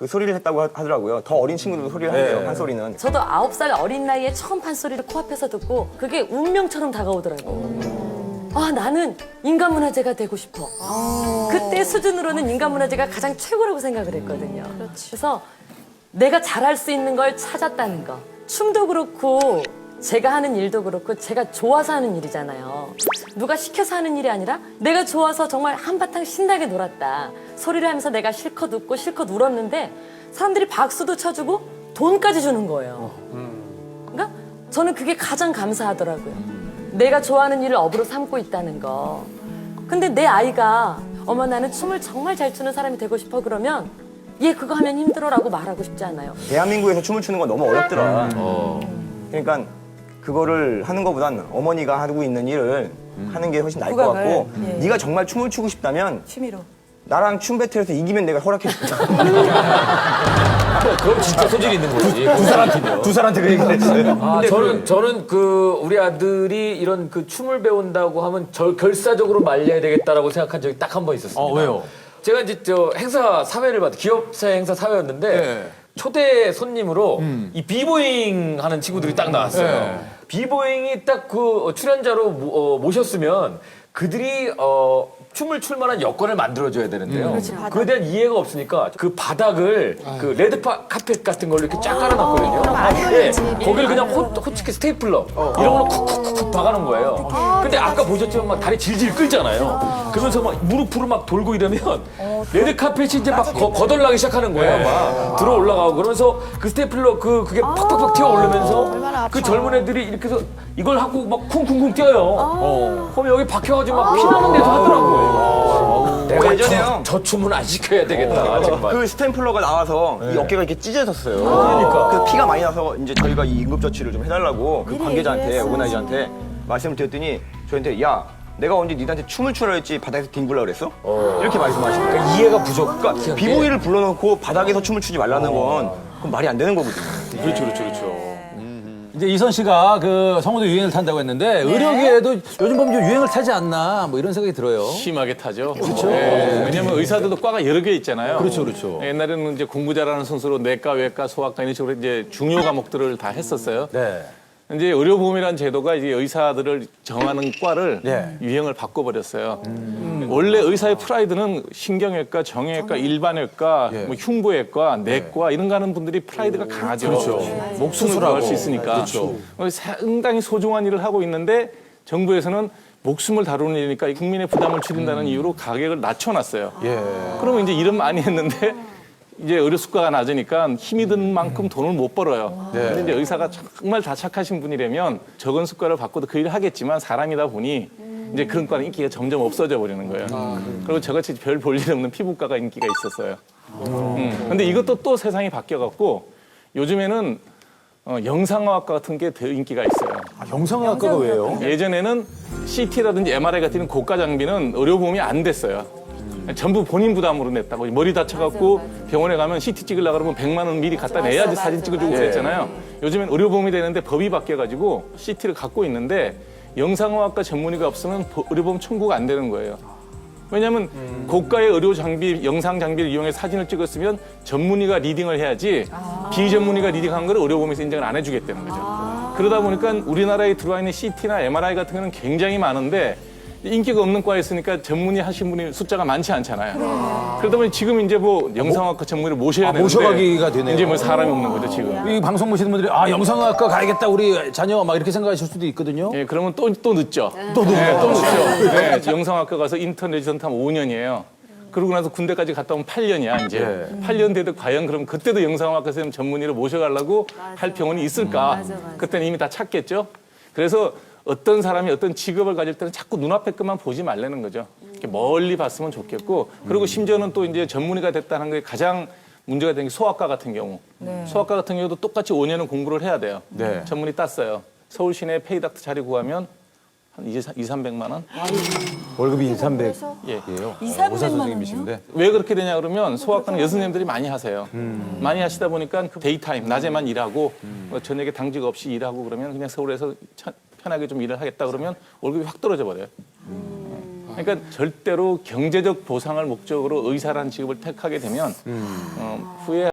그 소리를 했다고 하더라고요. 더 어린 친구들도 소리를 한대요. 판소리는. 저도 9살 어린 나이에 처음 판소리를 코앞에서 듣고 그게 운명처럼 다가오더라고. 아, 나는 인간문화재가 되고 싶어. 그때 수준으로는 인간문화재가 가장 최고라고 생각을 했거든요. 그래서 내가 잘할 수 있는 걸 찾았다는 거. 춤도 그렇고 제가 하는 일도 그렇고 제가 좋아서 하는 일이잖아요. 누가 시켜서 하는 일이 아니라 내가 좋아서 정말 한바탕 신나게 놀았다. 소리를 하면서 내가 실컷 웃고 실컷 울었는데 사람들이 박수도 쳐주고 돈까지 주는 거예요. 그러니까 저는 그게 가장 감사하더라고요. 내가 좋아하는 일을 업으로 삼고 있다는 거. 근데 내 아이가 어머 나는 춤을 정말 잘 추는 사람이 되고 싶어 그러면 얘 그거 하면 힘들어라고 말하고 싶지 않아요. 대한민국에서 춤을 추는 건 너무 어렵더라. 그러니까 그거를 하는 것보단 어머니가 하고 있는 일을 하는 게 훨씬 나을 것 같고 네가 정말 춤을 추고 싶다면 취미로. 나랑 춤 배틀에서 이기면 내가 허락해줄게. 그럼 진짜 소질이 있는 거지. 두 사람한테 그 얘기를 했어요. 아, 저는 그 우리 아들이 이런 그 춤을 배운다고 하면 결사적으로 말려야 되겠다라고 생각한 적이 딱 한 번 있었습니다. 왜요? 제가 이제 저 행사 사회를 받은 기업사회 행사 사회였는데 초대 손님으로 이 비보잉 하는 친구들이 딱 나왔어요. 비보잉이 딱 그 출연자로 모셨으면 그들이 춤을 출 만한 여건을 만들어줘야 되는데요. 그에 대한 이해가 없으니까 그 바닥을 그 레드 카펫 같은 걸로 이렇게 쫙 깔아놨거든요. 네, 거기를 그냥 호치키 스테이플러 이런 걸로 쿡쿡쿡 박아놓은 거예요. 근데 아까 보셨지만 막 다리 질질 끌잖아요. 그러면서 막 무릎으로 막 돌고 이러면 레드 카펫이 이제 막 거덜나기 시작하는 거예요. 막 들어 올라가고 그러면서 그 스테이플러 그게 팍팍팍 튀어 오르면서 그 젊은 애들이 이렇게 해서 이걸 하고 막 쿵쿵쿵 뛰어요. 그럼 여기 박혀가지고 막 피나는 데서 하더라고요. 내가 예전에요. 저 춤은 안 시켜야 되겠다 정말. 그 스탬플러가 나와서 이 어깨가 이렇게 찢어졌어요. 그러니까. 그 피가 많이 나서 이제 저희가 이 응급처치를 좀 해달라고 그 관계자한테 오그나이저한테 말씀을 드렸더니 저한테 야 내가 언제 니한테 춤을 추라 했지 바닥에서 뒹굴라 그랬어? 이렇게 말씀하시는 거예요. 그러니까 이해가 부족. 그러니까 비보이를 불러놓고 바닥에서 춤을 추지 말라는 건 그건 말이 안 되는 거거든요. 그렇죠. 이제 이선 씨가 그 성우도 유행을 탄다고 했는데 의료계에도 요즘 보면 좀 유행을 타지 않나 뭐 이런 생각이 들어요. 심하게 타죠. 그렇죠. 왜냐하면 의사들도 과가 여러 개 있잖아요. 그렇죠, 그렇죠. 옛날에는 이제 공부 잘하는 순서로 내과, 외과, 소아과 이런 식으로 이제 중요 과목들을 다 했었어요. 네. 이제 의료보험이라는 제도가 이제 의사들을 정하는 과를 네. 유형을 바꿔버렸어요. 원래 의사의 프라이드는 신경외과, 정형외과, 일반외과, 뭐 흉부외과, 내과 이런 거 하는 분들이 프라이드가 강하죠. 그렇죠. 목숨을 구할 수 있으니까. 그렇죠. 상당히 소중한 일을 하고 있는데 정부에서는 목숨을 다루는 일이니까 국민의 부담을 줄인다는 이유로 가격을 낮춰놨어요. 그러면 이제 일은 많이 했는데 이제 의료 수가가 낮으니까 힘이 드는 만큼 돈을 못 벌어요. 근데 이제 의사가 정말 다 착하신 분이라면 적은 수가를 받고도 그 일을 하겠지만 사람이다 보니 이제 그런 과는 인기가 점점 없어져 버리는 거예요. 그리고 저같이 별 볼 일 없는 피부과가 인기가 있었어요. 근데 이것도 또 세상이 바뀌어갖고 요즘에는 영상의학과 같은 게 더 인기가 있어요. 영상의학과가 왜요? 예전에는 CT라든지 MRI 같은 고가 장비는 의료보험이 안 됐어요. 전부 본인 부담으로 냈다고. 머리 다쳐갖고 병원에 가면 CT 찍으려고 그러면 100만 원 미리 갖다 내야지 사진 찍어주고 그랬잖아요. 요즘엔 의료보험이 되는데 법이 바뀌어가지고 CT를 갖고 있는데 영상의학과 전문의가 없으면 의료보험 청구가 안 되는 거예요. 왜냐하면 고가의 의료 장비, 영상 장비를 이용해 사진을 찍었으면 전문의가 리딩을 해야지 비전문의가 리딩한 걸 의료보험에서 인정을 안 해주겠다는 거죠. 그러다 보니까 우리나라에 들어와 있는 CT나 MRI 같은 경우는 굉장히 많은데 인기가 없는 과에 있으니까 전문의 하신 분이 숫자가 많지 않잖아요. 그러다 보니 지금 이제 뭐 영상학과 전문의를 모셔야 되는데 모셔가기가 되네요. 이제 뭐 사람이 없는 거죠 지금. 이 방송 보시는 분들이 아 영상의학과 가야겠다 우리 자녀 막 이렇게 생각하실 수도 있거든요. 예, 그러면 또 늦죠. 또 늦죠. 네, 영상학과 가서 인턴 레지던트 하면 5년이에요. 그러고 나서 군대까지 갔다 오면 8년이야 이제. 8년 돼도 과연 그럼 그때도 영상학과 선생님 전문의를 모셔가려고 할 병원이 있을까? 그때는 이미 다 찾겠죠. 그래서 어떤 사람이 어떤 직업을 가질 때는 자꾸 눈앞에 것만 보지 말라는 거죠. 이렇게 멀리 봤으면 좋겠고, 그리고 심지어는 또 이제 전문의가 됐다는 게 가장 문제가 되는 게 소아과 같은 경우. 소아과 같은 경우도 똑같이 5년은 공부를 해야 돼요. 전문의 땄어요. 서울 시내 페이닥터 자리 구하면 한 200~300만 원? 월급이 200~300. 예. 예요. 200~300만 의사 선생님이신데. 왜 그렇게 되냐 그러면 소아과는 여선생님들이 많이 하세요. 많이 하시다 보니까 그 데이타임, 낮에만 일하고 저녁에 당직 없이 일하고 그러면 그냥 서울에서 편하게 좀 일을 하겠다 그러면 월급이 확 떨어져 버려요. 그러니까 절대로 경제적 보상을 목적으로 의사라는 직업을 택하게 되면 후회